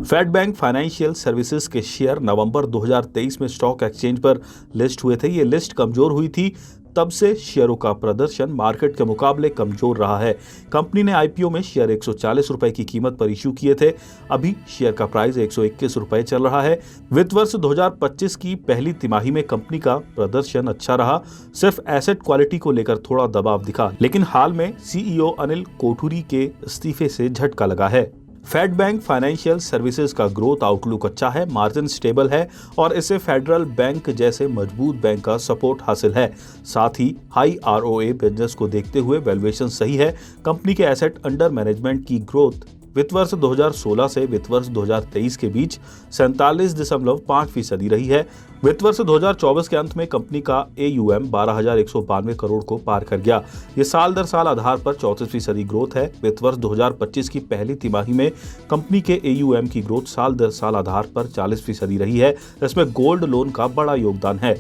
Fade bank financial services के share नवंबर 2023 में stock exchange पर लिस्ट हुए थे। ये लिस्ट कमजोर हुई थी, तब से शेयरों का प्रदर्शन मार्केट के मुकाबले कमजोर रहा है। कंपनी ने आईपीओ में शेयर 140 रुपए की कीमत पर इश्यू किए थे। अभी शेयर का प्राइस 121 रुपए चल रहा है। वित्त वर्ष 2025 की पहली तिमाही में कंपनी का प्रदर्शन अच्छा रहा। सिर्फ एसेट क्वालिटी को लेकर थोड़ा दबाव दिखा, लेकिन हाल में सीईओ अनिल कोठुरी के इस्तीफे से झटका लगा है। फेड बैंक फाइनेंशियल सर्विसेज का ग्रोथ आउटलुक अच्छा है, मार्जिन स्टेबल है और इसे फेडरल बैंक जैसे मजबूत बैंक का सपोर्ट हासिल है। साथ ही हाई आरओए बिजनेस को देखते हुए वैल्यूएशन सही है। कंपनी के एसेट अंडर मैनेजमेंट की ग्रोथ वित्त वर्ष 2016 से वित्त वर्ष 2023 के बीच 47.5% रही है। वित्त वर्ष 2024 के अंत में कंपनी का AUM 12,192 करोड़ को पार कर गया। ये साल दर साल आधार पर 34% ग्रोथ है। वित्त वर्ष 2025 की पहली तिमाही में कंपनी के AUM की ग्रोथ साल दर साल आधार पर 40% रही है। इसमें गोल्ड लोन का बड़ा योगदान है।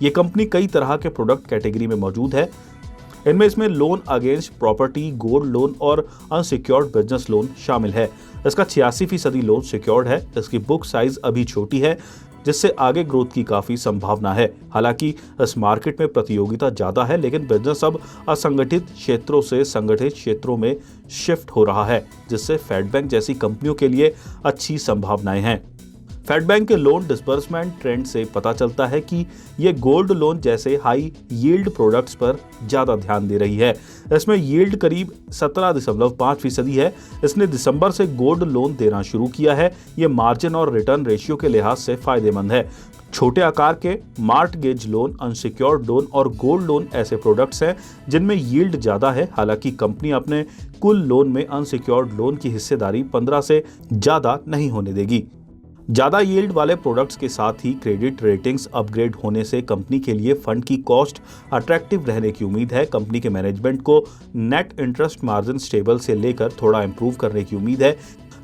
ये कंपनी कई तरह के प्रोडक्ट कैटेगरी में मौजूद है। इसमें loan against property, gold loan और अनसिक्योर्ड बिजनेस लोन शामिल है। इसका 86% लोन सिक्योर्ड है। इसकी बुक साइज अभी छोटी है, जिससे आगे ग्रोथ की काफी संभावना है। हालांकि इस मार्केट में प्रतियोगिता ज्यादा है, लेकिन बिजनेस अब असंगठित क्षेत्रों से संगठित क्षेत्रों में शिफ्ट हो रहा है, जिससे फेड बैंक जैसी कंपनियों के लिए अच्छी संभावनाएं हैं। फेड बैंक के लोन डिस्बर्समेंट ट्रेंड से पता चलता है कि ये गोल्ड लोन जैसे हाई यील्ड प्रोडक्ट्स पर ज्यादा ध्यान दे रही है। इसमें यील्ड करीब 17.5% है। इसने दिसंबर से गोल्ड लोन देना शुरू किया है। ये मार्जिन और रिटर्न रेशियो के लिहाज से फायदेमंद है। छोटे आकार के मार्टगेज लोन, अनसिक्योर्ड लोन और गोल्ड लोन ऐसे प्रोडक्ट्स हैं जिनमें यील्ड ज्यादा है। हालांकि कंपनी अपने कुल लोन में अनसिक्योर्ड लोन की हिस्सेदारी 15 से ज्यादा नहीं होने देगी। ज्यादा यील्ड वाले प्रोडक्ट्स के साथ ही क्रेडिट रेटिंग्स अपग्रेड होने से कंपनी के लिए फंड की कॉस्ट अट्रैक्टिव रहने की उम्मीद है। कंपनी के मैनेजमेंट को नेट इंटरेस्ट मार्जिन स्टेबल से लेकर थोड़ा इंप्रूव करने की उम्मीद है।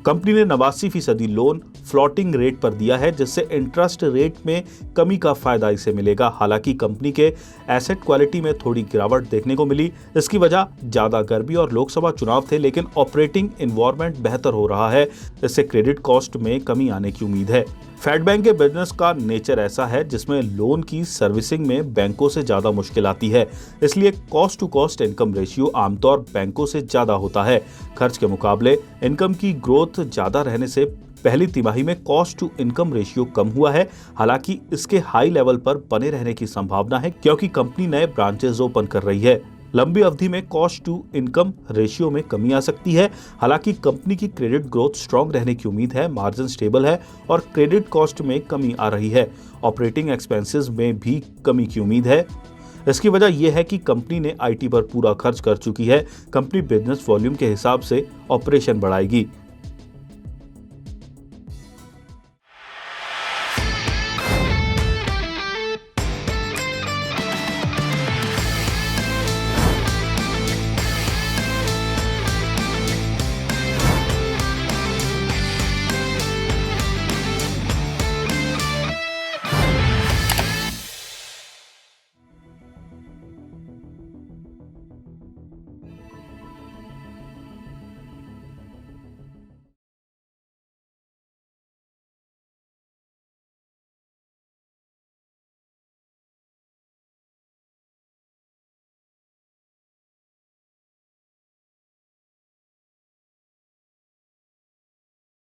कंपनी ने 89% लोन फ्लोटिंग रेट पर दिया है, जिससे इंटरेस्ट रेट में कमी का फायदा इसे मिलेगा। हालांकि कंपनी के एसेट क्वालिटी में थोड़ी गिरावट देखने को मिली। इसकी वजह ज्यादा गर्मी और लोकसभा चुनाव थे, लेकिन ऑपरेटिंग एनवायरनमेंट बेहतर हो रहा है। इससे क्रेडिट कॉस्ट में कमी आने की उम्मीद है। फेड बैंक के बिजनेस का नेचर ऐसा है जिसमें लोन की सर्विसिंग में बैंकों से ज्यादा मुश्किल आती है, इसलिए cost to cost income ratio आमतौर बैंकों से ज्यादा होता है। खर्च के मुकाबले इनकम की ग्रोथ ज्यादा रहने से पहली तिमाही में कॉस्ट टू इनकम रेशियो कम हुआ है। हालांकि इसके हाई लेवल पर बने रहने की संभावना है, क्योंकि कंपनी नए ब्रांचेस ओपन कर रही है। लंबी अवधि में कॉस्ट टू इनकम रेशियो में कमी आ सकती है। हालांकि कंपनी की क्रेडिट ग्रोथ स्ट्रांग रहने की उम्मीद है, मार्जिन स्टेबल है और क्रेडिट कॉस्ट में कमी आ रही है। ऑपरेटिंग एक्सपेंसेस में भी कमी की उम्मीद है। इसकी वजह यह है कि कंपनी ने IT पर पूरा खर्च कर चुकी है। कंपनी बिजनेस वॉल्यूम के हिसाब से ऑपरेशन बढ़ाएगी।